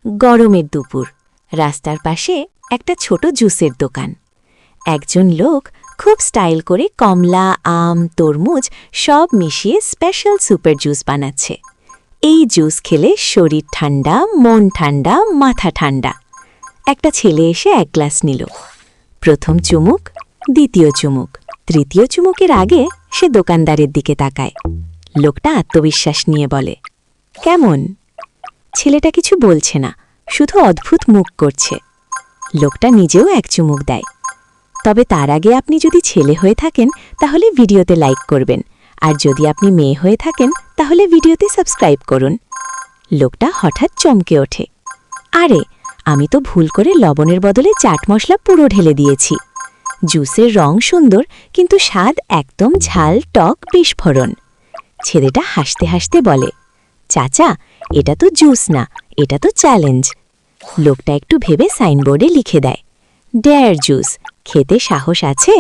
গরমের দুপুর, রাস্তার পাশে একটা ছোট জুসের দোকান। একজন লোক খুব স্টাইল করে কমলা, আম, তরমুজ সব মিশিয়ে স্পেশাল সুপার জুস বানাচ্ছে। এই জুস খেলে শরীর ঠান্ডা, মন ঠান্ডা, মাথা ঠান্ডা। একটা ছেলে এসে এক গ্লাস নিল। প্রথম চুমুক, দ্বিতীয় চুমুক, তৃতীয় চুমুকের আগে সে দোকানদারের দিকে তাকায়। লোকটা আত্মবিশ্বাস নিয়ে বলে, কেমন? ছেলেটা কিছু বলছে না, শুধু অদ্ভুত মুখ করছে। লোকটা নিজেও এক চুমুক দেয়। তবে তার আগে আপনি যদি ছেলে হয়ে থাকেন তাহলে ভিডিওতে লাইক করবেন, আর যদি আপনি মেয়ে হয়ে থাকেন তাহলে ভিডিওতে সাবস্ক্রাইব করুন। লোকটা হঠাৎ চমকে ওঠে, আরে আমি তো ভুল করে লবণের বদলে চাট মশলা পুরো ঢেলে দিয়েছি। জুসের রং সুন্দর, কিন্তু স্বাদ একদম ঝাল, টক, বিস্ফোরণ। ছেলেটা হাসতে হাসতে বলে, চাচা, এটা তো জুস না, এটা তো চ্যালেঞ্জ। লোকটা একটু ভেবে সাইনবোর্ডে লিখে দেয়, ডেয়ার জুস, খেতে সাহস আছে?